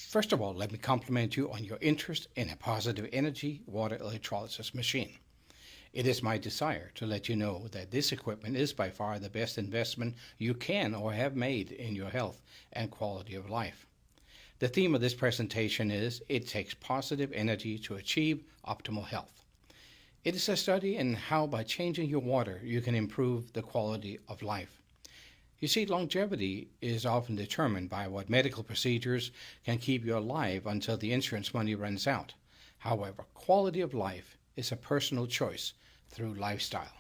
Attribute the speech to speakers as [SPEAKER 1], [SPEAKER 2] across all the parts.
[SPEAKER 1] First of all, let me compliment you on your interest in a positive energy water electrolysis machine. It is my desire to let you know that this equipment is by far the best investment you can or have made in your health and quality of life. The theme of this presentation is It Takes Positive Energy to Achieve Optimal Health. It is a study in how by changing your water you can improve the quality of life. You see, longevity is often determined by what medical procedures can keep you alive until the insurance money runs out. However, quality of life is a personal choice through lifestyle.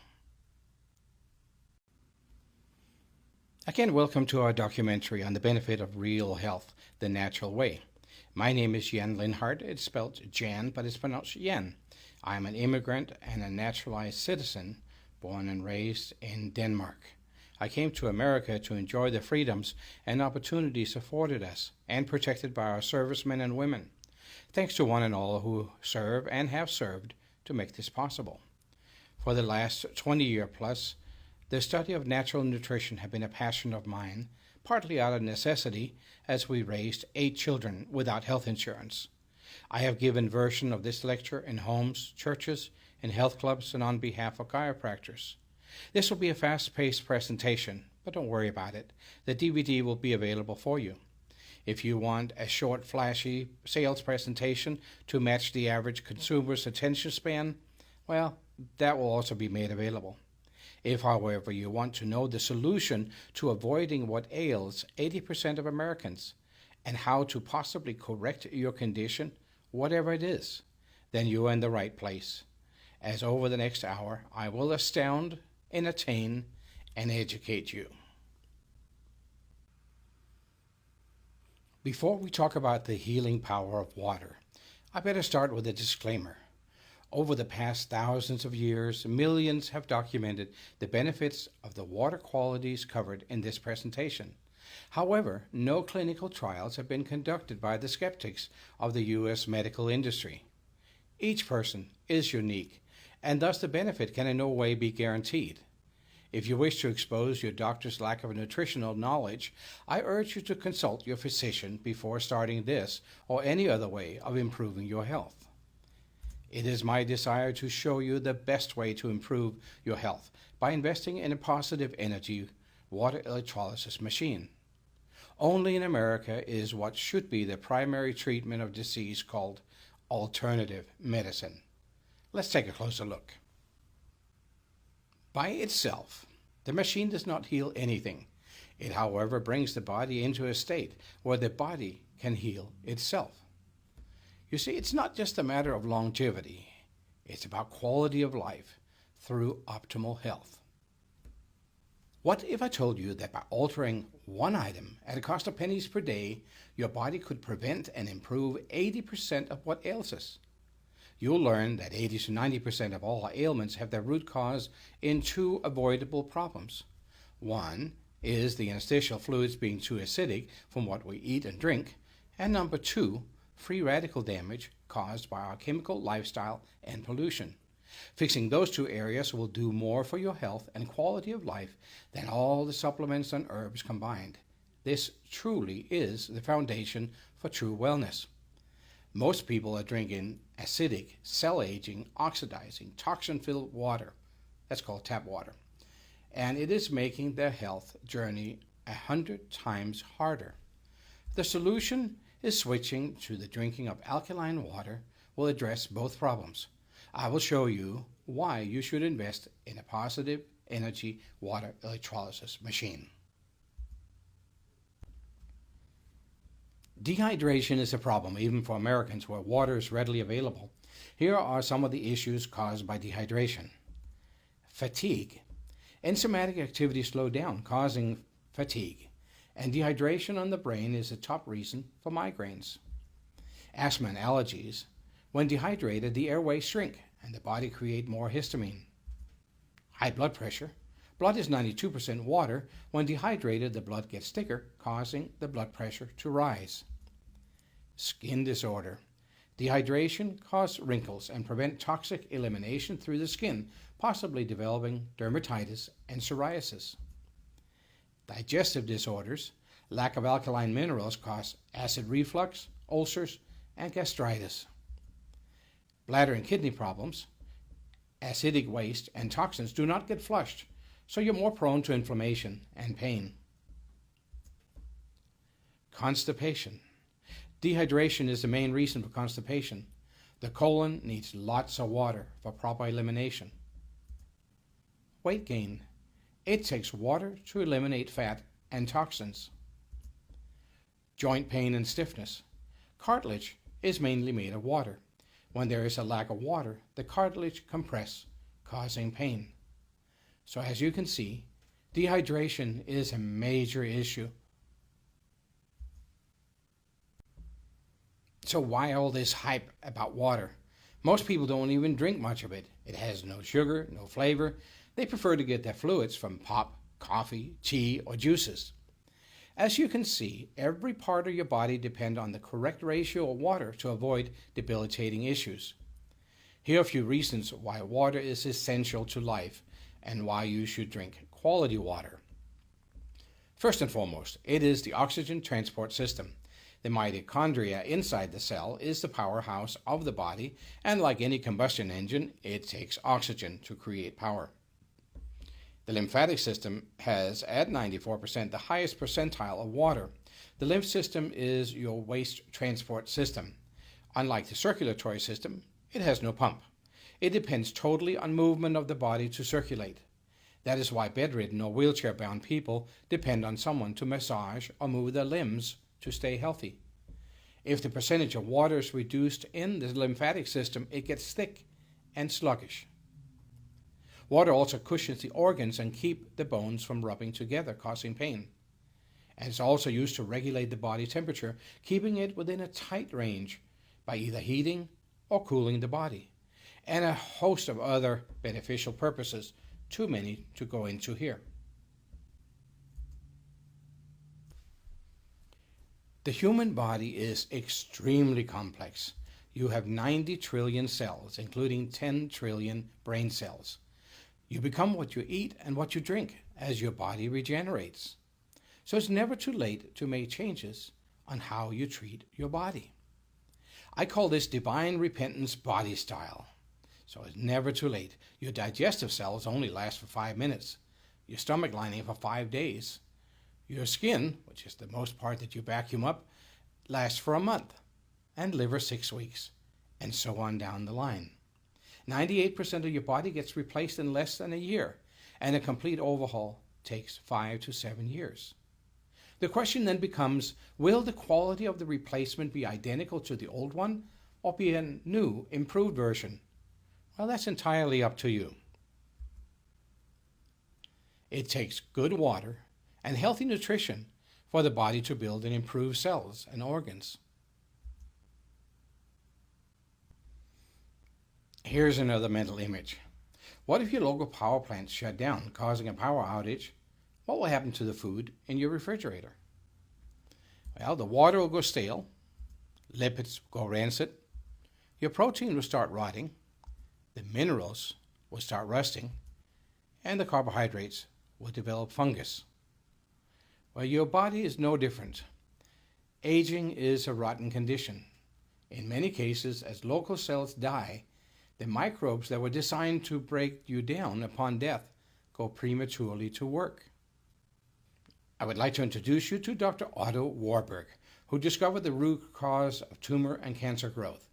[SPEAKER 1] Again, welcome to our documentary on the benefit of real health, the natural way. My name is Jan Linhart. It's spelled Jan, but it's pronounced Jan. I'm an immigrant and a naturalized citizen, born and raised in Denmark. I came to America to enjoy the freedoms and opportunities afforded us and protected by our servicemen and women. Thanks to one and all who serve and have served to make this possible. For the last 20 years plus, the study of natural nutrition has been a passion of mine, partly out of necessity as we raised 8 children without health insurance. I have given version of this lecture in homes, churches, in health clubs, and on behalf of chiropractors. This will be a fast-paced presentation, but don't worry about it. The DVD will be available for you. If you want a short, flashy sales presentation to match the average consumer's attention span, well, that will also be made available. If, however, you want to know the solution to avoiding what ails 80% of Americans and how to possibly correct your condition, whatever it is, then you are in the right place. As over the next hour, I will astound, entertain, and educate you. Before we talk about the healing power of water, I better start with a disclaimer. Over the past thousands of years, millions have documented the benefits of the water qualities covered in this presentation. However, no clinical trials have been conducted by the skeptics of the U.S. medical industry. Each person is unique, and thus the benefit can in no way be guaranteed. If you wish to expose your doctor's lack of nutritional knowledge, I urge you to consult your physician before starting this or any other way of improving your health. It is my desire to show you the best way to improve your health by investing in a positive energy water electrolysis machine. Only in America is what should be the primary treatment of disease called alternative medicine. Let's take a closer look. By itself, the machine does not heal anything. It, however, brings the body into a state where the body can heal itself. You see, it's not just a matter of longevity. It's about quality of life through optimal health. What if I told you that by altering one item at a cost of pennies per day, your body could prevent and improve 80% of what ails us? You'll learn that 80 to 90% of all ailments have their root cause in 2 avoidable problems. One is the interstitial fluids being too acidic from what we eat and drink, and number 2, free radical damage caused by our chemical lifestyle and pollution. Fixing those 2 areas will do more for your health and quality of life than all the supplements and herbs combined. This truly is the foundation for true wellness. Most people are drinking acidic, cell-aging, oxidizing, toxin-filled water. That's called tap water. And it is making their health journey 100 times harder. The solution is switching to the drinking of alkaline water will address both problems. I will show you why you should invest in a positive energy water electrolysis machine. Dehydration is a problem even for Americans where water is readily available. Here are some of the issues caused by dehydration. Fatigue. Enzymatic activity slow down, causing fatigue. And dehydration on the brain is the top reason for migraines. Asthma and allergies. When dehydrated, the airways shrink and the body creates more histamine. High blood pressure. Blood is 92% water. When dehydrated, the blood gets thicker, causing the blood pressure to rise. Skin disorder. Dehydration causes wrinkles and prevents toxic elimination through the skin, possibly developing dermatitis and psoriasis. Digestive disorders. Lack of alkaline minerals cause acid reflux ulcers, and gastritis. Bladder and kidney problems, acidic waste, and toxins do not get flushed, so you're more prone to inflammation and pain. Constipation. Dehydration is the main reason for constipation. The colon needs lots of water for proper elimination. Weight gain. It takes water to eliminate fat and toxins. Joint pain and stiffness. Cartilage is mainly made of water. When there is a lack of water, the cartilage compresses, causing pain. So as you can see, dehydration is a major issue. So why all this hype about water? Most people don't even drink much of it. It has no sugar, no flavor. They prefer to get their fluids from pop, coffee, tea, or juices. As you can see, every part of your body depends on the correct ratio of water to avoid debilitating issues. Here are a few reasons why water is essential to life and why you should drink quality water. First and foremost, it is the oxygen transport system. The mitochondria inside the cell is the powerhouse of the body, and like any combustion engine, it takes oxygen to create power. The lymphatic system has, at 94%, the highest percentile of water. The lymph system is your waste transport system. Unlike the circulatory system, it has no pump. It depends totally on movement of the body to circulate. That is why bedridden or wheelchair-bound people depend on someone to massage or move their limbs to stay healthy. If the percentage of water is reduced in the lymphatic system, it gets thick and sluggish. Water also cushions the organs and keeps the bones from rubbing together, causing pain. And it's also used to regulate the body temperature, keeping it within a tight range by either heating or cooling the body, and a host of other beneficial purposes, too many to go into here. The human body is extremely complex. You have 90 trillion cells, including 10 trillion brain cells. You become what you eat and what you drink as your body regenerates. So it's never too late to make changes on how you treat your body. I call this divine repentance body style. So it's never too late. Your digestive cells only last for 5 minutes. Your stomach lining for 5 days. Your skin, which is the most part that you vacuum up, lasts for a month, and liver 6 weeks, and so on down the line. 98% of your body gets replaced in less than a year, and a complete overhaul takes 5 to 7 years. The question then becomes, will the quality of the replacement be identical to the old one, or be a new, improved version? Well, that's entirely up to you. It takes good water and healthy nutrition for the body to build and improve cells and organs. Here's another mental image. What if your local power plant shut down, causing a power outage? What will happen to the food in your refrigerator? Well, the water will go stale, lipids go rancid, your protein will start rotting, the minerals will start rusting, and the carbohydrates will develop fungus. Well, your body is no different. Aging is a rotten condition. In many cases, as local cells die, the microbes that were designed to break you down upon death go prematurely to work. I would like to introduce you to Dr. Otto Warburg, who discovered the root cause of tumor and cancer growth.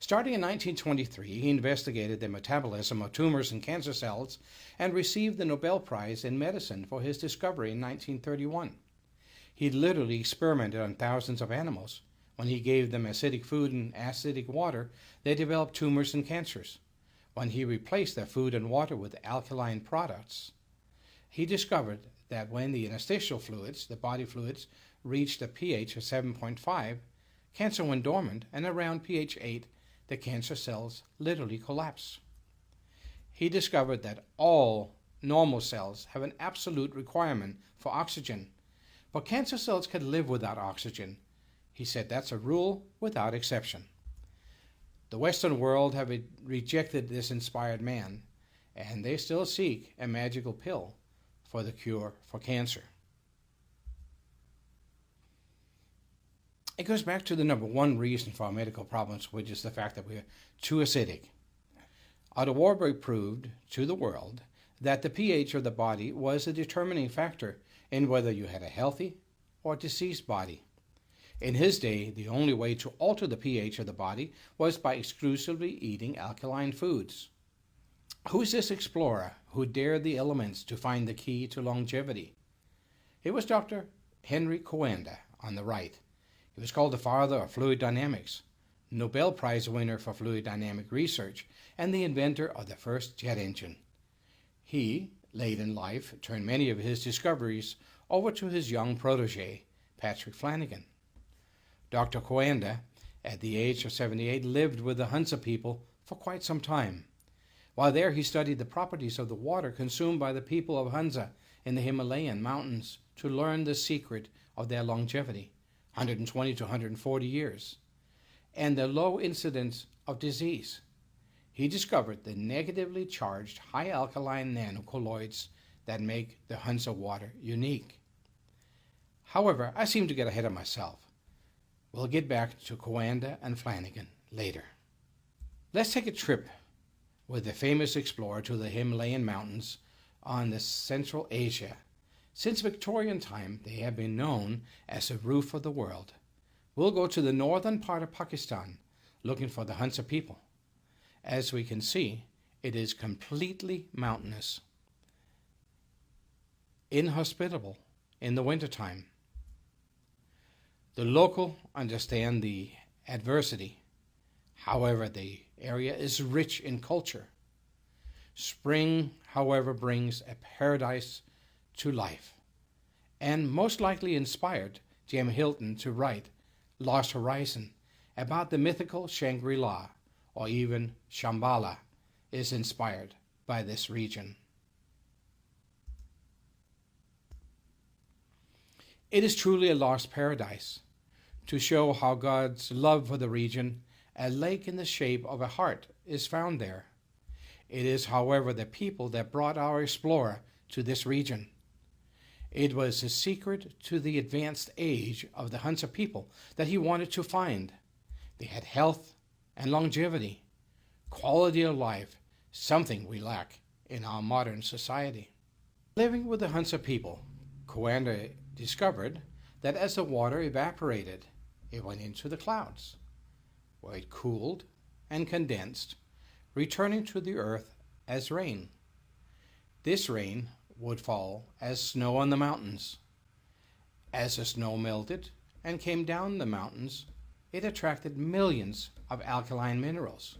[SPEAKER 1] Starting in 1923, he investigated the metabolism of tumors and cancer cells and received the Nobel Prize in Medicine for his discovery in 1931. He literally experimented on thousands of animals. When he gave them acidic food and acidic water, they developed tumors and cancers. When he replaced their food and water with alkaline products, he discovered that when the interstitial fluids, the body fluids, reached a pH of 7.5, cancer went dormant, and around pH 8, the cancer cells literally collapse. He discovered that all normal cells have an absolute requirement for oxygen, but cancer cells can live without oxygen. He said that's a rule without exception. The Western world have rejected this inspired man, and they still seek a magical pill for the cure for cancer. It goes back to the number one reason for our medical problems, which is the fact that we're too acidic. Otto Warburg proved to the world that the pH of the body was a determining factor in whether you had a healthy or diseased body. In his day, the only way to alter the pH of the body was by exclusively eating alkaline foods. Who's this explorer who dared the elements to find the key to longevity? It was Dr. Henry Coanda on the right. He was called the father of fluid dynamics, Nobel Prize winner for fluid dynamic research, and the inventor of the first jet engine. He, late in life, turned many of his discoveries over to his young protege, Patrick Flanagan. Dr. Coanda, at the age of 78, lived with the Hunza people for quite some time. While there, he studied the properties of the water consumed by the people of Hunza in the Himalayan mountains to learn the secret of their longevity, 120 to 140 years, and the low incidence of disease. He discovered the negatively charged high alkaline nanocolloids that make the Hunza water unique. However, I seem to get ahead of myself. We'll get back to Coanda and Flanagan later. Let's take a trip with the famous explorer to the Himalayan mountains on the Central Asia. Since Victorian time, they have been known as the roof of the world. We'll go to the northern part of Pakistan, looking for the Hunza people. As we can see, it is completely mountainous, inhospitable in the wintertime. The local understand the adversity. However, the area is rich in culture. Spring, however, brings a paradise to life, and most likely inspired Jem Hilton to write Lost Horizon about the mythical Shangri-La, or even Shambhala, is inspired by this region. It is truly a lost paradise. To show how God's love for the region, a lake in the shape of a heart is found there. It is, however, the people that brought our explorer to this region. It was the secret to the advanced age of the Hunza people that he wanted to find. They had health and longevity, quality of life, something we lack in our modern society. Living with the Hunza people, Coanda discovered that as the water evaporated, it went into the clouds, where it cooled and condensed, returning to the earth as rain. This rain would fall as snow on the mountains. As the snow melted and came down the mountains, it attracted millions of alkaline minerals.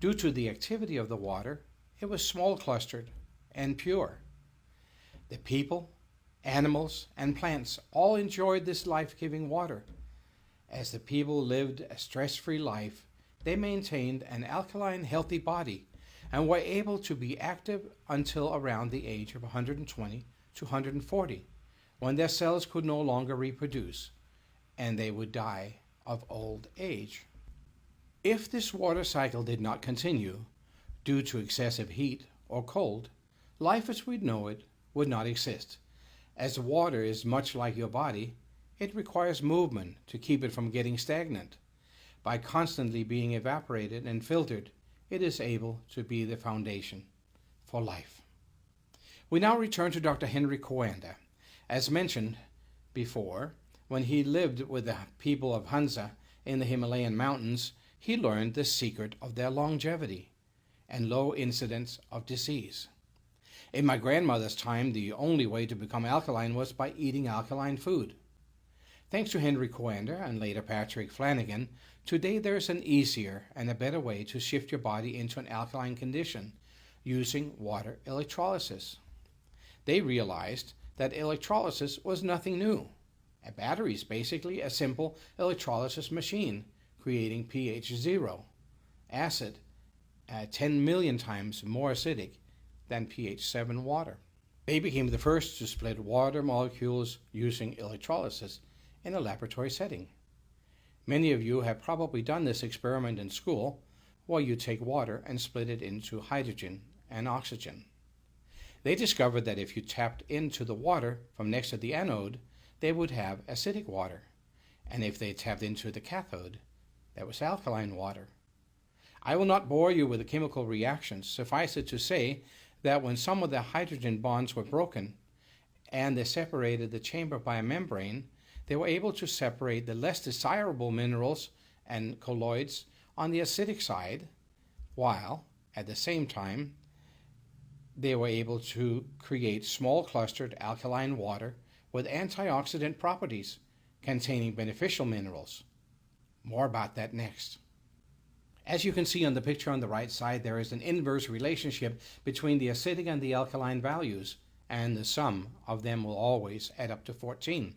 [SPEAKER 1] Due to the activity of the water, it was small clustered and pure. The people, animals, and plants all enjoyed this life-giving water. As the people lived a stress-free life, they maintained an alkaline, healthy body and were able to be active until around the age of 120 to 140, when their cells could no longer reproduce and they would die of old age. If this water cycle did not continue due to excessive heat or cold, life as we know it would not exist. As water is much like your body, it requires movement to keep it from getting stagnant. By constantly being evaporated and filtered, it is able to be the foundation for life. We now return to Dr. Henry Coanda. As mentioned before, when he lived with the people of Hunza in the Himalayan mountains, he learned the secret of their longevity and low incidence of disease. In my grandmother's time, the only way to become alkaline was by eating alkaline food. Thanks to Henry Coanda and later Patrick Flanagan, today there's an easier and a better way to shift your body into an alkaline condition using water electrolysis. They realized that electrolysis was nothing new. A battery is basically a simple electrolysis machine creating pH 0, acid, 10 million times more acidic than pH 7 water. They became the first to split water molecules using electrolysis in a laboratory setting. Many of you have probably done this experiment in school, where you take water and split it into hydrogen and oxygen. They discovered that if you tapped into the water from next to the anode, they would have acidic water, and if they tapped into the cathode, that was alkaline water. I will not bore you with the chemical reactions. Suffice it to say that when some of the hydrogen bonds were broken and they separated the chamber by a membrane, they were able to separate the less desirable minerals and colloids on the acidic side, while at the same time they were able to create small clustered alkaline water with antioxidant properties containing beneficial minerals. More about that next. As you can see on the picture on the right side, there is an inverse relationship between the acidic and the alkaline values, and the sum of them will always add up to 14.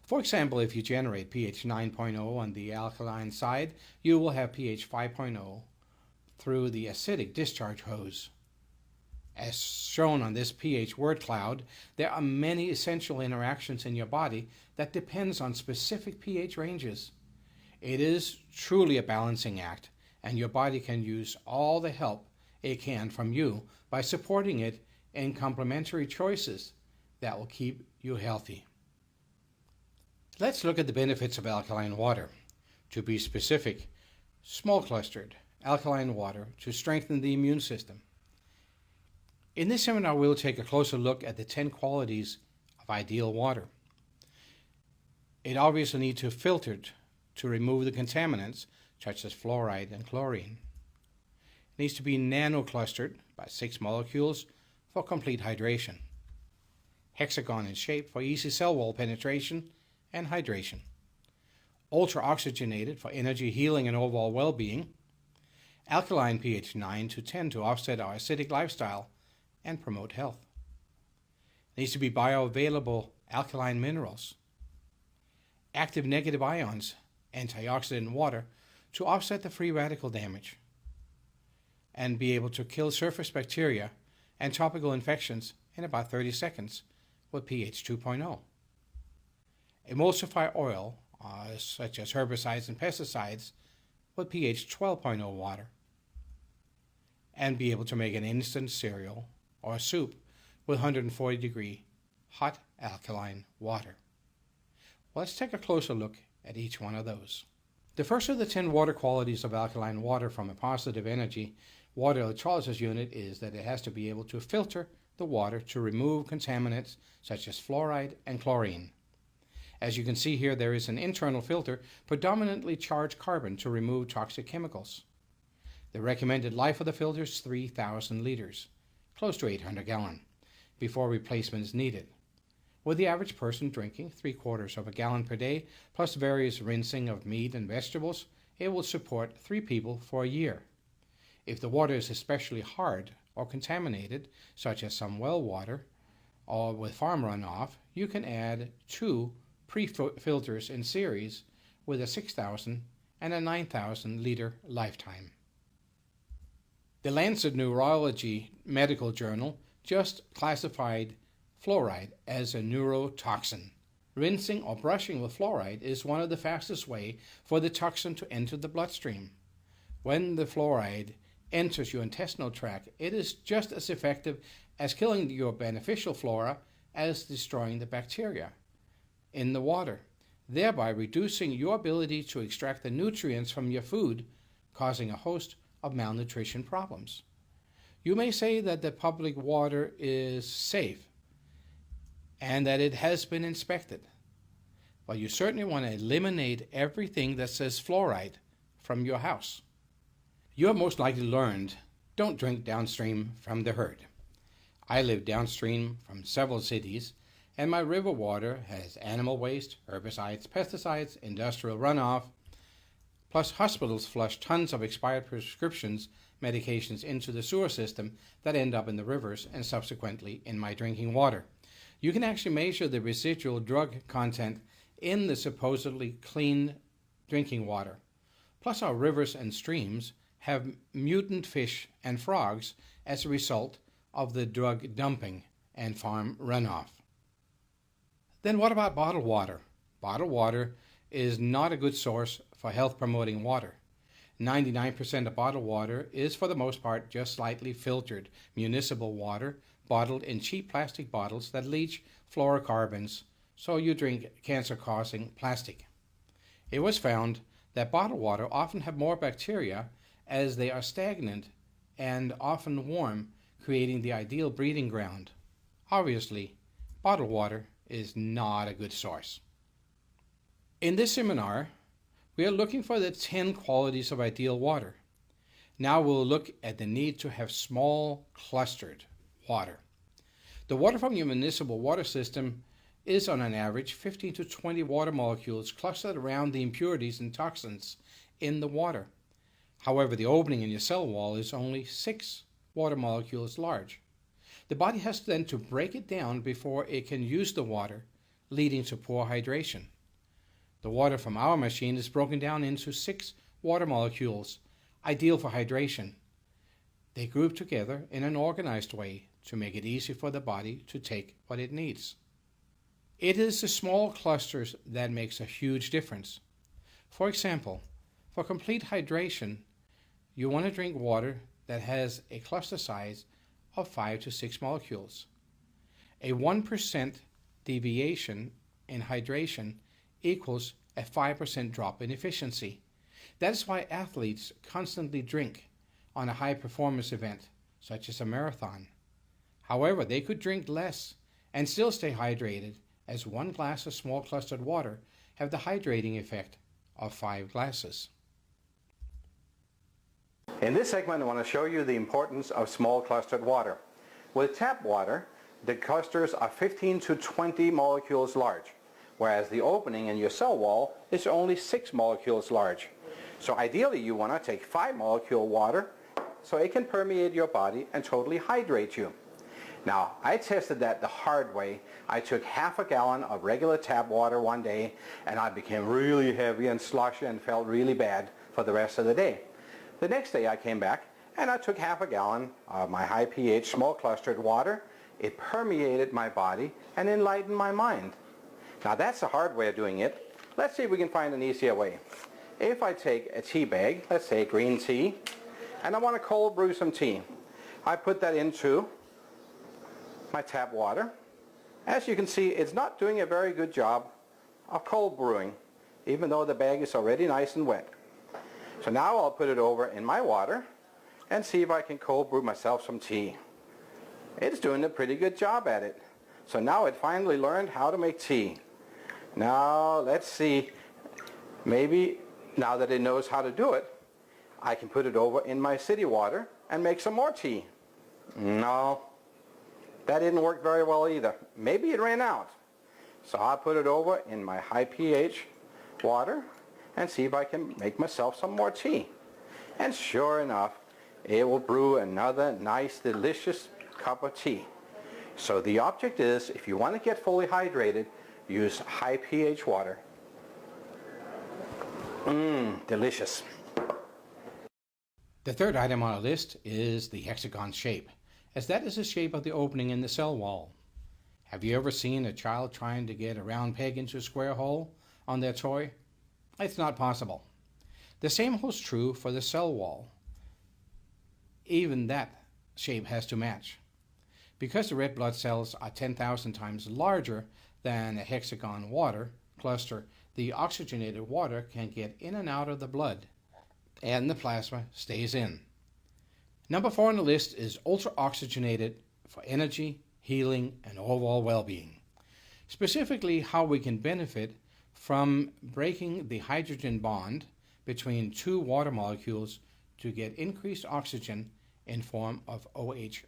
[SPEAKER 1] For example, if you generate pH 9.0 on the alkaline side, you will have pH 5.0 through the acidic discharge hose. As shown on this pH word cloud, there are many essential interactions in your body that depends on specific pH ranges. It is truly a balancing act, and your body can use all the help it can from you by supporting it in complementary choices that will keep you healthy. Let's look at the benefits of alkaline water. To be specific, small clustered alkaline water to strengthen the immune system. In this seminar, we'll take a closer look at the 10 qualities of ideal water. It obviously needs to be filtered to remove the contaminants such as fluoride and chlorine. It needs to be nano-clustered by 6 molecules for complete hydration. Hexagon in shape for easy cell wall penetration and hydration. Ultra-oxygenated for energy, healing, and overall well-being. Alkaline pH 9 to 10 to offset our acidic lifestyle and promote health. It needs to be bioavailable alkaline minerals. Active negative ions, antioxidant water, to offset the free radical damage and be able to kill surface bacteria and topical infections in about 30 seconds with pH 2.0. Emulsify oil, such as herbicides and pesticides, with pH 12.0 water, and be able to make an instant cereal or soup with 140 degree hot alkaline water. Let's take a closer look at each one of those. The first of the 10 water qualities of alkaline water from a positive energy water electrolysis unit is that it has to be able to filter the water to remove contaminants such as fluoride and chlorine. As you can see here, there is an internal filter, predominantly charged carbon, to remove toxic chemicals. The recommended life of the filter is 3,000 liters, close to 800 gallons, before replacement is needed. With the average person drinking 3/4 of a gallon per day, plus various rinsing of meat and vegetables, it will support 3 people for a year. If the water is especially hard or contaminated, such as some well water or with farm runoff, you can add 2 pre-filters in series with a 6,000 and a 9,000 liter lifetime. The Lancet Neurology medical journal just classified fluoride as a neurotoxin. Rinsing or brushing with fluoride is one of the fastest ways for the toxin to enter the bloodstream. When the fluoride enters your intestinal tract, it is just as effective as killing your beneficial flora as destroying the bacteria in the water, thereby reducing your ability to extract the nutrients from your food, causing a host of malnutrition problems. You may say that the public water is safe and that it has been inspected, but you certainly want to eliminate everything that says fluoride from your house. You have most likely learned, don't drink downstream from the herd. I live downstream from several cities, and my river water has animal waste, herbicides, pesticides, industrial runoff, plus hospitals flush tons of expired prescriptions medications into the sewer system that end up in the rivers and subsequently in my drinking water. You can actually measure the residual drug content in the supposedly clean drinking water. Plus, our rivers and streams have mutant fish and frogs as a result of the drug dumping and farm runoff. Then what about bottled water? Bottled water is not a good source for health-promoting water. 99% of bottled water is, for the most part, just slightly filtered municipal water bottled in cheap plastic bottles that leach fluorocarbons, so you drink cancer-causing plastic. It was found that bottled water often have more bacteria as they are stagnant and often warm, creating the ideal breeding ground. Obviously, bottled water is not a good source. In this seminar, we are looking for the 10 qualities of ideal water. Now we'll look at the need to have small, clustered water. The water from your municipal water system is on an average 15 to 20 water molecules clustered around the impurities and toxins in the water. However, the opening in your cell wall is only 6 water molecules large. The body has then to break it down before it can use the water, leading to poor hydration. The water from our machine is broken down into 6 water molecules, ideal for hydration. They group together in an organized way to make it easy for the body to take what it needs. It is the small clusters that makes a huge difference. For example, for complete hydration, you want to drink water that has a cluster size of 5 to 6 molecules. A 1% deviation in hydration equals a 5% drop in efficiency. That is why athletes constantly drink on a high performance event, such as a marathon. However, they could drink less and still stay hydrated, as 1 glass of small clustered water have the hydrating effect of 5 glasses.
[SPEAKER 2] In this segment, I want to show you the importance of small clustered water. With tap water, the clusters are 15 to 20 molecules large, whereas the opening in your cell wall is only 6 molecules large. So ideally, you want to take 5 molecule water so it can permeate your body and totally hydrate you. Now, I tested that the hard way. I took half a gallon of regular tap water one day, and I became really heavy and sloshy and felt really bad for the rest of the day. The next day I came back and I took half a gallon of my high pH small clustered water. It permeated my body and enlightened my mind. Now that's the hard way of doing it. Let's see if we can find an easier way. If I take a tea bag, let's say green tea, and I want to cold brew some tea, I put that into my tap water. As you can see, it's not doing a very good job of cold brewing, even though the bag is already nice and wet. So now I'll put it over in my water and see if I can cold brew myself some tea. It's doing a pretty good job at it. So now it finally learned how to make tea. Now let's see, maybe now that it knows how to do it, I can put it over in my city water and make some more tea. No, that didn't work very well either. Maybe it ran out. So I'll put it over in my high pH water and see if I can make myself some more tea. And sure enough, it will brew another nice, delicious cup of tea. So the object is, if you want to get fully hydrated, use high pH water. Delicious.
[SPEAKER 1] The third item on our list is the hexagon shape, as that is the shape of the opening in the cell wall. Have you ever seen a child trying to get a round peg into a square hole on their toy? It's not possible. The same holds true for the cell wall. Even that shape has to match. Because the red blood cells are 10,000 times larger than a hexagon water cluster, the oxygenated water can get in and out of the blood, and the plasma stays in. Number 4 on the list is ultra-oxygenated for energy, healing, and overall well-being. Specifically, how we can benefit from breaking the hydrogen bond between 2 water molecules to get increased oxygen in form of OH-.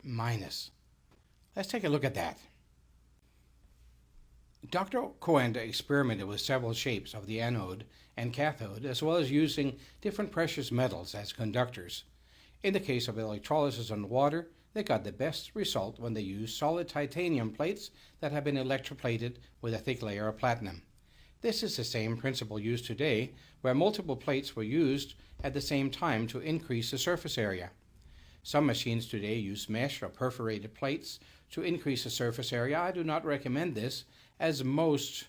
[SPEAKER 1] Let's take a look at that. Dr. Coanda experimented with several shapes of the anode and cathode, as well as using different precious metals as conductors. In the case of electrolysis on water, they got the best result when they used solid titanium plates that have been electroplated with a thick layer of platinum. This is the same principle used today, where multiple plates were used at the same time to increase the surface area. Some machines today use mesh or perforated plates to increase the surface area. I do not recommend this, as most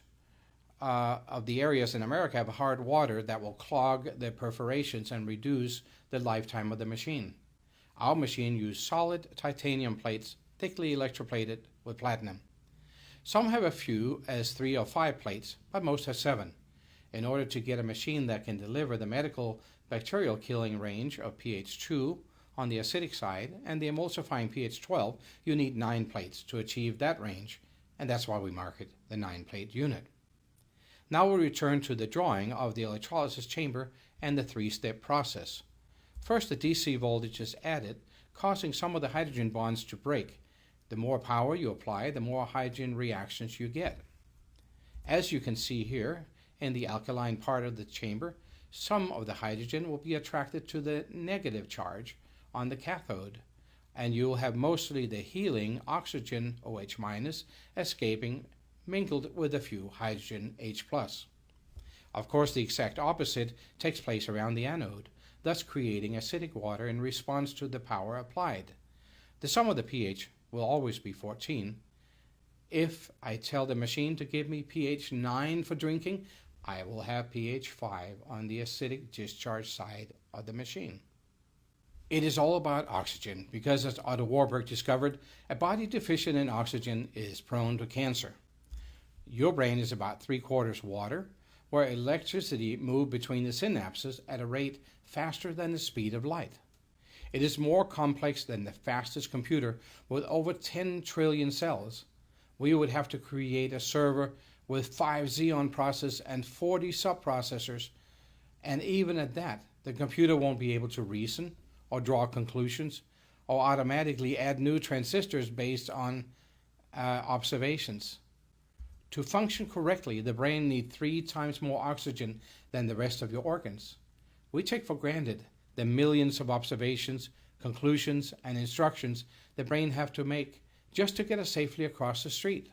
[SPEAKER 1] of the areas in America have hard water that will clog the perforations and reduce the lifetime of the machine. Our machine used solid titanium plates thickly electroplated with platinum. Some have a few as 3 or 5 plates, but most have 7. In order to get a machine that can deliver the medical bacterial killing range of pH 2 on the acidic side and the emulsifying pH 12, you need 9 plates to achieve that range, and that's why we market the 9-plate unit. Now we'll return to the drawing of the electrolysis chamber and the 3-step process. First, the DC voltage is added, causing some of the hydrogen bonds to break. The more power you apply, the more hydrogen reactions you get. As you can see here, in the alkaline part of the chamber, some of the hydrogen will be attracted to the negative charge on the cathode, and you'll have mostly the healing oxygen OH- escaping, mingled with a few hydrogen H+. Of course, the exact opposite takes place around the anode, thus creating acidic water in response to the power applied. The sum of the pH will always be 14. If I tell the machine to give me pH 9 for drinking, I will have pH 5 on the acidic discharge side of the machine. It is all about oxygen because, as Otto Warburg discovered, a body deficient in oxygen is prone to cancer. Your brain is about 3/4 water, where electricity moves between the synapses at a rate faster than the speed of light. It is more complex than the fastest computer with over 10 trillion cells. We would have to create a server with 5 Xeon processors and 40 subprocessors, and even at that, the computer won't be able to reason or draw conclusions or automatically add new transistors based on observations. To function correctly, the brain needs 3 times more oxygen than the rest of your organs. We take for granted the millions of observations, conclusions, and instructions the brain have to make just to get us safely across the street.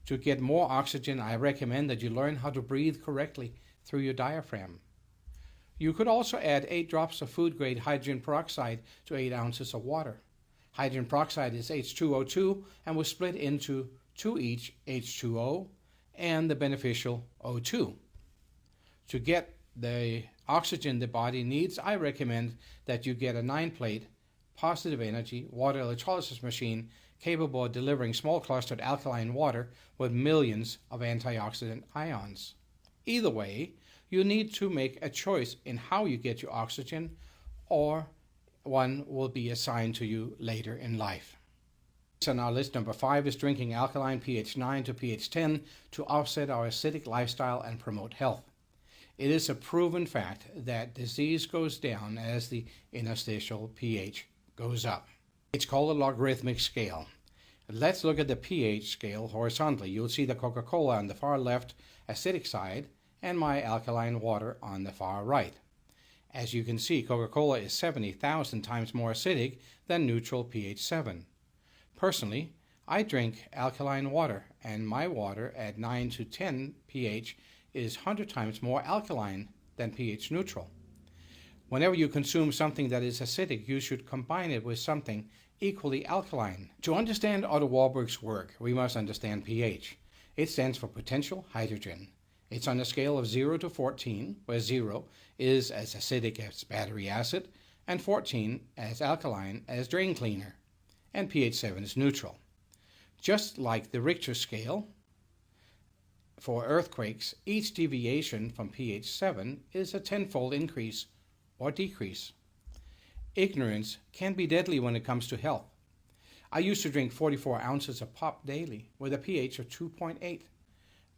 [SPEAKER 1] To get more oxygen, I recommend that you learn how to breathe correctly through your diaphragm. You could also add 8 drops of food-grade hydrogen peroxide to 8 ounces of water. Hydrogen peroxide is H2O2 and will split into 2 each H2O and the beneficial O2. To get the oxygen the body needs, I recommend that you get a 9-plate positive energy water electrolysis machine capable of delivering small clustered alkaline water with millions of antioxidant ions. Either way, you need to make a choice in how you get your oxygen, or one will be assigned to you later in life. So now list number 5 is drinking alkaline pH 9 to pH 10 to offset our acidic lifestyle and promote health. It is a proven fact that disease goes down as the interstitial pH goes up. It's called a logarithmic scale. Let's look at the pH scale horizontally. You'll see the Coca-Cola on the far left acidic side and my alkaline water on the far right. As you can see, Coca-Cola is 70,000 times more acidic than neutral pH 7. Personally, I drink alkaline water, and my water at 9 to 10 pH is 100 times more alkaline than pH neutral. Whenever you consume something that is acidic, you should combine it with something equally alkaline. To understand Otto Warburg's work, we must understand pH. It stands for potential hydrogen. It's on a scale of 0 to 14, where 0 is as acidic as battery acid, and 14 as alkaline as drain cleaner, and pH 7 is neutral. Just like the Richter scale, for earthquakes, each deviation from pH 7 is a 10-fold increase or decrease. Ignorance can be deadly when it comes to health. I used to drink 44 ounces of pop daily with a pH of 2.8.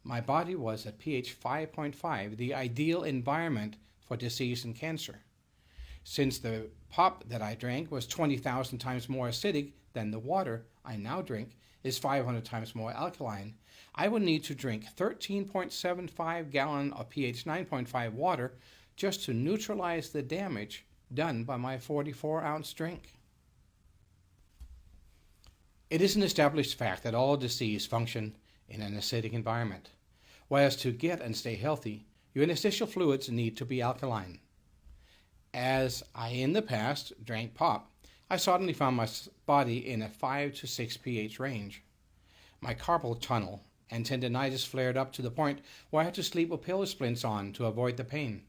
[SPEAKER 1] My body was at pH 5.5, the ideal environment for disease and cancer. Since the pop that I drank was 20,000 times more acidic than the water I now drink is 500 times more alkaline, I would need to drink 13.75 gallons of pH 9.5 water just to neutralize the damage done by my 44-ounce drink. It is an established fact that all disease function in an acidic environment, whereas to get and stay healthy, your interstitial fluids need to be alkaline. As I in the past drank pop, I suddenly found my body in a 5 to 6 pH range. My carpal tunnel and tendinitis flared up to the point where I had to sleep with pillow splints on to avoid the pain.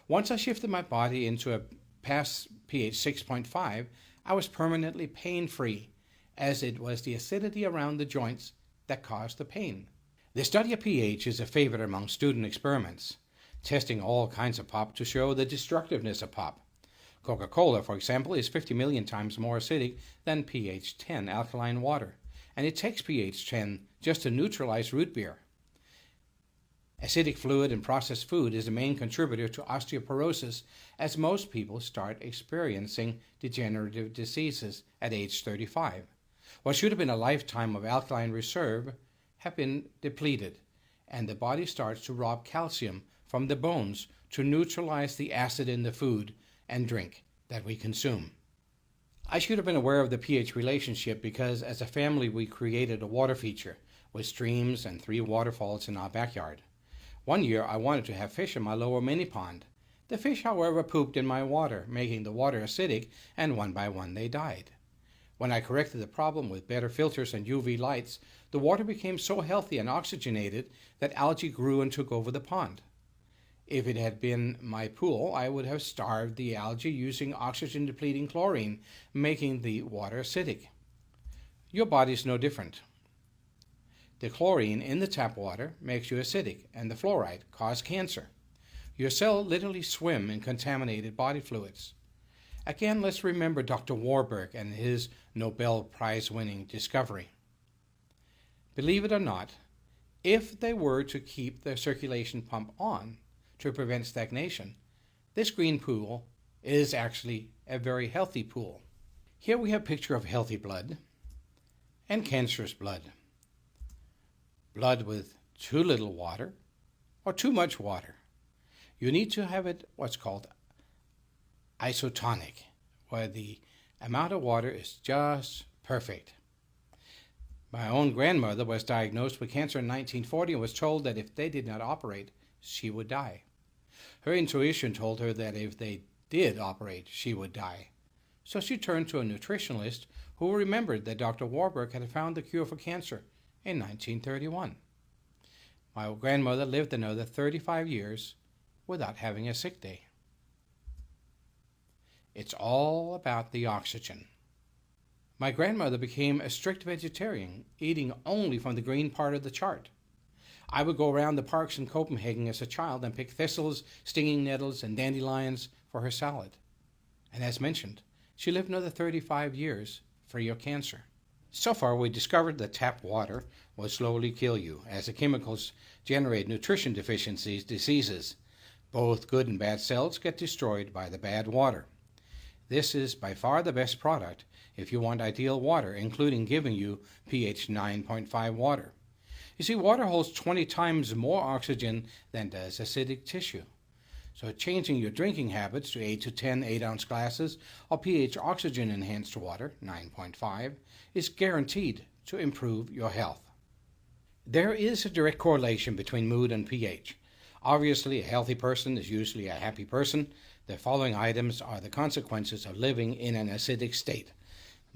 [SPEAKER 1] Once I shifted my body into a past pH 6.5, I was permanently pain-free, as it was the acidity around the joints that caused the pain. The study of pH is a favorite among student experiments, testing all kinds of pop to show the destructiveness of pop. Coca-Cola, for example, is 50 million times more acidic than pH 10 alkaline water, and it takes pH 10 just to neutralize root beer. Acidic fluid in processed food is the main contributor to osteoporosis, as most people start experiencing degenerative diseases at age 35. What should have been a lifetime of alkaline reserve have been depleted, and the body starts to rob calcium from the bones to neutralize the acid in the food and drink that we consume. I should have been aware of the pH relationship because as a family we created a water feature with streams and 3 waterfalls in our backyard. One year I wanted to have fish in my lower mini pond. The fish, however, pooped in my water, making the water acidic, and one by one they died. When I corrected the problem with better filters and UV lights, the water became so healthy and oxygenated that algae grew and took over the pond. If it had been my pool, I would have starved the algae using oxygen-depleting chlorine, making the water acidic. Your body is no different. The chlorine in the tap water makes you acidic, and the fluoride causes cancer. Your cells literally swim in contaminated body fluids. Again, let's remember Dr. Warburg and his Nobel Prize-winning discovery. Believe it or not, if they were to keep the circulation pump on to prevent stagnation, this green pool is actually a very healthy pool. Here we have a picture of healthy blood and cancerous blood. Blood with too little water or too much water. You need to have it what's called isotonic, where the amount of water is just perfect. My own grandmother was diagnosed with cancer in 1940 and was told that if they did not operate, she would die. Her intuition told her that if they did operate, she would die. So she turned to a nutritionalist who remembered that Dr. Warburg had found the cure for cancer in 1931. My grandmother lived another 35 years without having a sick day. It's all about the oxygen. My grandmother became a strict vegetarian, eating only from the green part of the chart. I would go around the parks in Copenhagen as a child and pick thistles, stinging nettles, and dandelions for her salad. And as mentioned, she lived another 35 years free of cancer. So far, we discovered that tap water will slowly kill you, as the chemicals generate nutrition deficiencies, diseases. Both good and bad cells get destroyed by the bad water. This is by far the best product if you want ideal water, including giving you pH 9.5 water. You see, water holds 20 times more oxygen than does acidic tissue. So changing your drinking habits to 8 to 10 8-ounce glasses of pH oxygen-enhanced water, 9.5, is guaranteed to improve your health. There is a direct correlation between mood and pH. Obviously, a healthy person is usually a happy person. The following items are the consequences of living in an acidic state.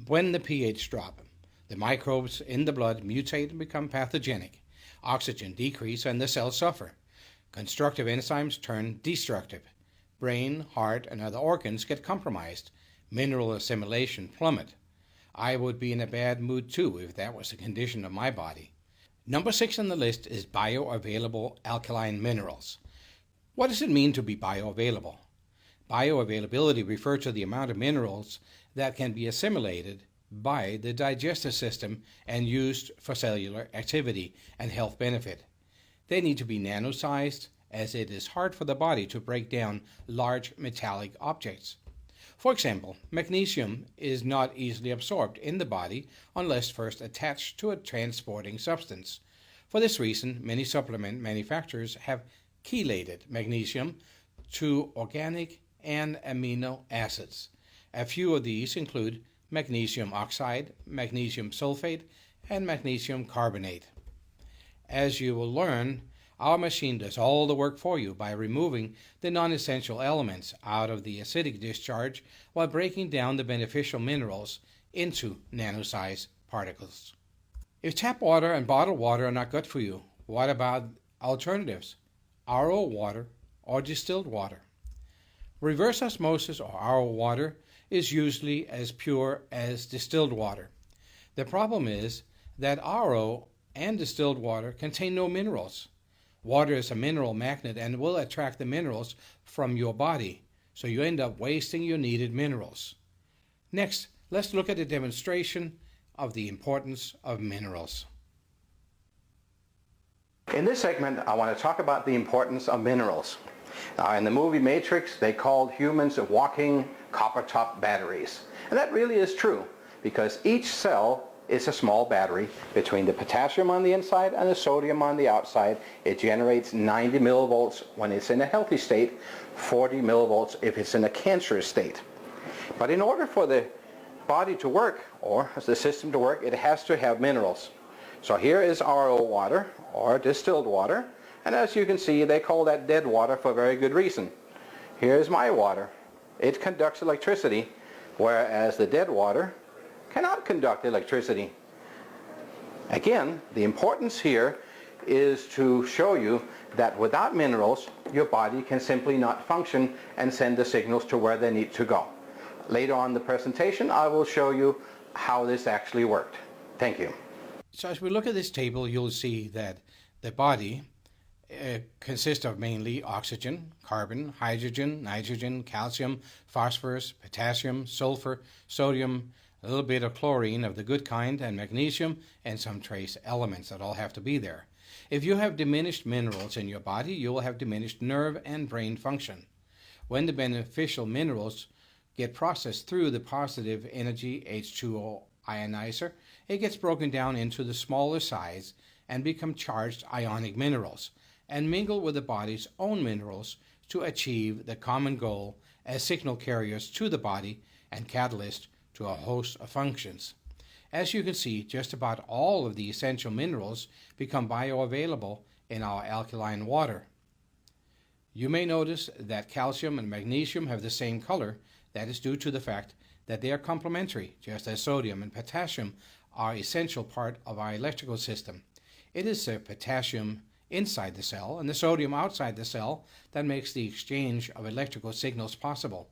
[SPEAKER 1] When the pH drops, the microbes in the blood mutate and become pathogenic. Oxygen decreases and the cells suffer. Constructive enzymes turn destructive. Brain, heart, and other organs get compromised. Mineral assimilation plummet. I would be in a bad mood too if that was the condition of my body. Number 6 on the list is bioavailable alkaline minerals. What does it mean to be bioavailable? Bioavailability refers to the amount of minerals that can be assimilated by the digestive system and used for cellular activity and health benefit. They need to be nano-sized, as it is hard for the body to break down large metallic objects. For example, magnesium is not easily absorbed in the body unless first attached to a transporting substance. For this reason, many supplement manufacturers have chelated magnesium to organic and amino acids. A few of these include magnesium oxide, magnesium sulfate, and magnesium carbonate. As you will learn, our machine does all the work for you by removing the non-essential elements out of the acidic discharge while breaking down the beneficial minerals into nano-sized particles. If tap water and bottled water are not good for you, what about alternatives? RO water or distilled water? Reverse osmosis or RO water is usually as pure as distilled water. The problem is that RO and distilled water contain no minerals. Water is a mineral magnet and will attract the minerals from your body, so you end up wasting your needed minerals. Next, let's look at a demonstration of the importance of minerals.
[SPEAKER 2] In this segment, I want to talk about the importance of minerals. In the movie Matrix, they called humans walking copper-top batteries. And that really is true, because each cell is a small battery. Between the potassium on the inside and the sodium on the outside, it generates 90 millivolts when it's in a healthy state, 40 millivolts if it's in a cancerous state. But in order for the body to work, or the system to work, it has to have minerals. So here is RO water, or distilled water, and as you can see, they call that dead water for a very good reason. Here's my water. It conducts electricity, whereas the dead water cannot conduct electricity. Again, the importance here is to show you that without minerals, your body can simply not function and send the signals to where they need to go. Later on in the presentation, I will show you how this actually worked. Thank you.
[SPEAKER 1] So as we look at this table, you'll see that the body consists of mainly oxygen, carbon, hydrogen, nitrogen, calcium, phosphorus, potassium, sulfur, sodium, a little bit of chlorine of the good kind, and magnesium, and some trace elements that all have to be there. If you have diminished minerals in your body, you will have diminished nerve and brain function. When the beneficial minerals get processed through the positive energy H2O ionizer, it gets broken down into the smaller size and become charged ionic minerals and mingle with the body's own minerals to achieve the common goal as signal carriers to the body and catalyst to a host of functions. As you can see, just about all of the essential minerals become bioavailable in our alkaline water. You may notice that calcium and magnesium have the same color. That is due to the fact that they are complementary, just as sodium and potassium are an essential part of our electrical system. It is the potassium inside the cell and the sodium outside the cell that makes the exchange of electrical signals possible,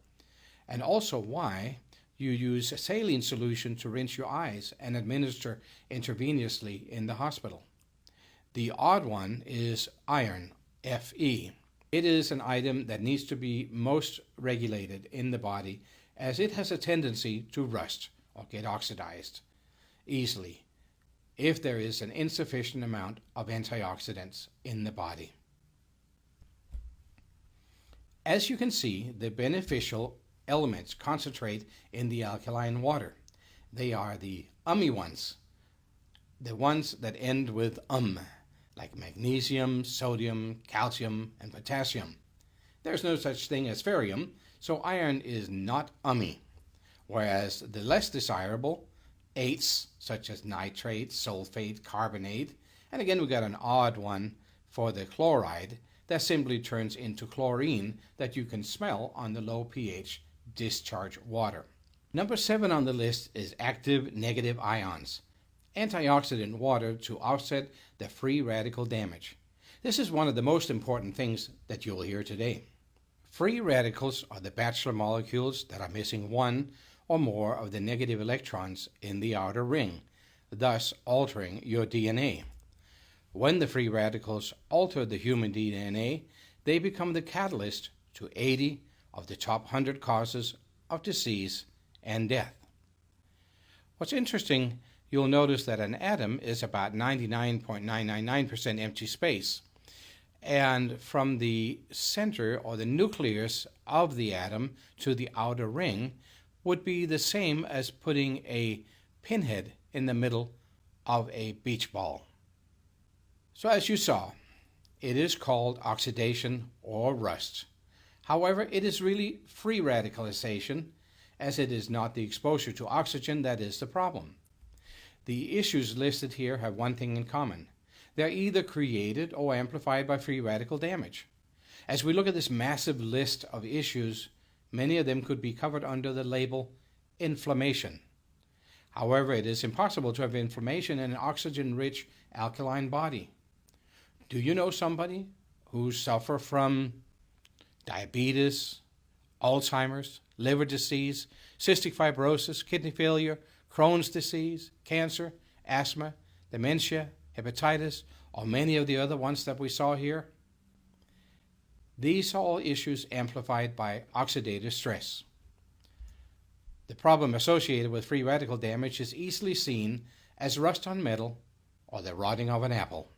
[SPEAKER 1] and also why you use a saline solution to rinse your eyes and administer intravenously in the hospital. The odd one is iron, Fe. It is an item that needs to be most regulated in the body, as it has a tendency to rust or get oxidized easily if there is an insufficient amount of antioxidants in the body. As you can see, the beneficial elements concentrate in the alkaline water. They are the ummy ones, the ones that end with like magnesium, sodium, calcium, and potassium. There's no such thing as ferrium, so iron is not ummy, whereas the less desirable eights, such as nitrate, sulfate, carbonate, and again we got an odd one for the chloride that simply turns into chlorine that you can smell on the low pH discharge water. Number 7 on the list is active negative ions, antioxidant water to offset the free radical damage. This is one of the most important things that you'll hear today. Free radicals are the bachelor molecules that are missing one or more of the negative electrons in the outer ring, thus altering your DNA. When the free radicals alter the human DNA, they become the catalyst to 80 of the top 100 causes of disease and death. What's interesting, you'll notice that an atom is about 99.999% empty space. And from the center or the nucleus of the atom to the outer ring would be the same as putting a pinhead in the middle of a beach ball. So as you saw, it is called oxidation or rust. However, it is really free radicalization, as it is not the exposure to oxygen that is the problem. The issues listed here have one thing in common. They're either created or amplified by free radical damage. As we look at this massive list of issues, many of them could be covered under the label inflammation. However, it is impossible to have inflammation in an oxygen-rich alkaline body. Do you know somebody who suffers from diabetes, Alzheimer's, liver disease, cystic fibrosis, kidney failure, Crohn's disease, cancer, asthma, dementia, hepatitis, or many of the other ones that we saw here? These are all issues amplified by oxidative stress. The problem associated with free radical damage is easily seen as rust on metal or the rotting of an apple.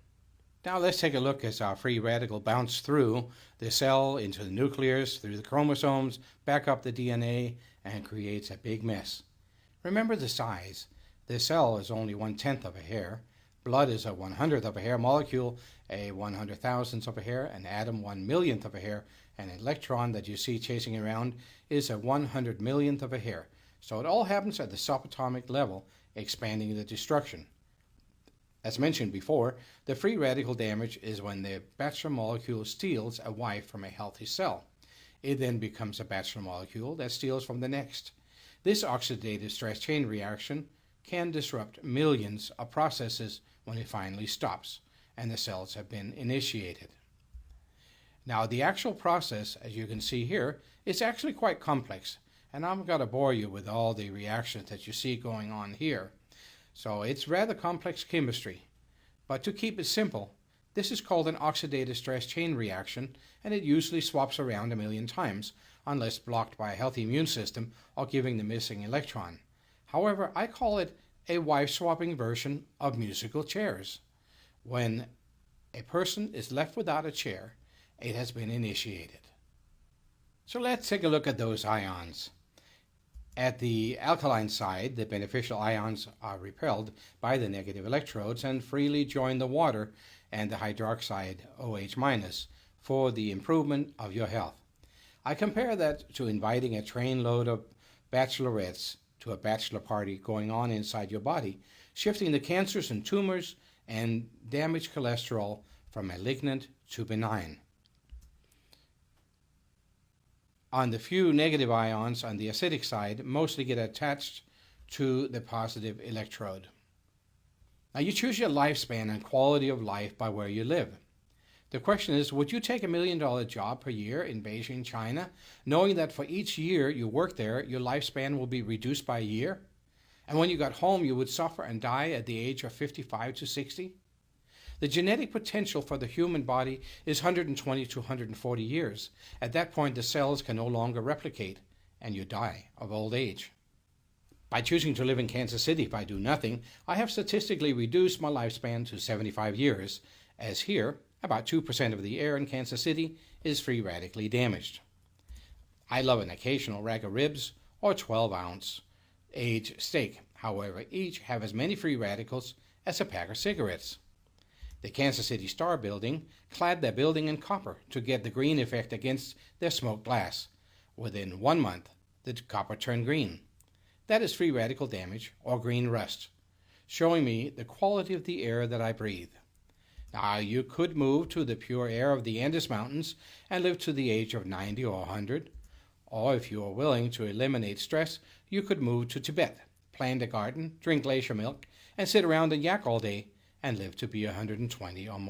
[SPEAKER 1] Now let's take a look as our free radical bounces through the cell into the nucleus, through the chromosomes, back up the DNA, and creates a big mess. Remember the size. The cell is only 1/10 of a hair. Blood is a 1/100th of a hair. Molecule, a 100,000th of a hair. An atom, 1/1,000,000th of a hair. An electron that you see chasing around is a 100 millionth of a hair. So it all happens at the subatomic level, expanding the destruction. As mentioned before, the free radical damage is when the bachelor molecule steals a wife from a healthy cell. It then becomes a bachelor molecule that steals from the next. This oxidative stress chain reaction can disrupt millions of processes when it finally stops and the cells have been initiated. Now, the actual process, as you can see here, is actually quite complex, and I'm going to bore you with all the reactions that you see going on here. So it's rather complex chemistry, but to keep it simple, this is called an oxidative stress chain reaction, and it usually swaps around 1,000,000 times unless blocked by a healthy immune system or giving the missing electron. However, I call it a wife-swapping version of musical chairs. When a person is left without a chair, it has been initiated. So let's take a look at those ions. At the alkaline side, the beneficial ions are repelled by the negative electrodes and freely join the water and the hydroxide OH- for the improvement of your health. I compare that to inviting a trainload of bachelorettes to a bachelor party going on inside your body, shifting the cancers and tumors and damaged cholesterol from malignant to benign. On the few negative ions on the acidic side mostly get attached to the positive electrode. Now you choose your lifespan and quality of life by where you live. The question is, would you take $1 million job per year in Beijing, China, knowing that for each year you work there, your lifespan will be reduced by a year? And when you got home, you would suffer and die at the age of 55 to 60? The genetic potential for the human body is 120 to 140 years. At that point, the cells can no longer replicate, and you die of old age. By choosing to live in Kansas City if I do nothing, I have statistically reduced my lifespan to 75 years, as here, about 2% of the air in Kansas City is free radically damaged. I love an occasional rack of ribs or 12-ounce aged steak. However, each have as many free radicals as a pack of cigarettes. The Kansas City Star building clad their building in copper to get the green effect against their smoked glass. Within 1 month, the copper turned green. That is free radical damage or green rust, showing me the quality of the air that I breathe. Now, you could move to the pure air of the Andes Mountains and live to the age of 90 or 100. Or if you are willing to eliminate stress, you could move to Tibet, plant a garden, drink glacier milk, and sit around and yak all day and live to be 120 or more.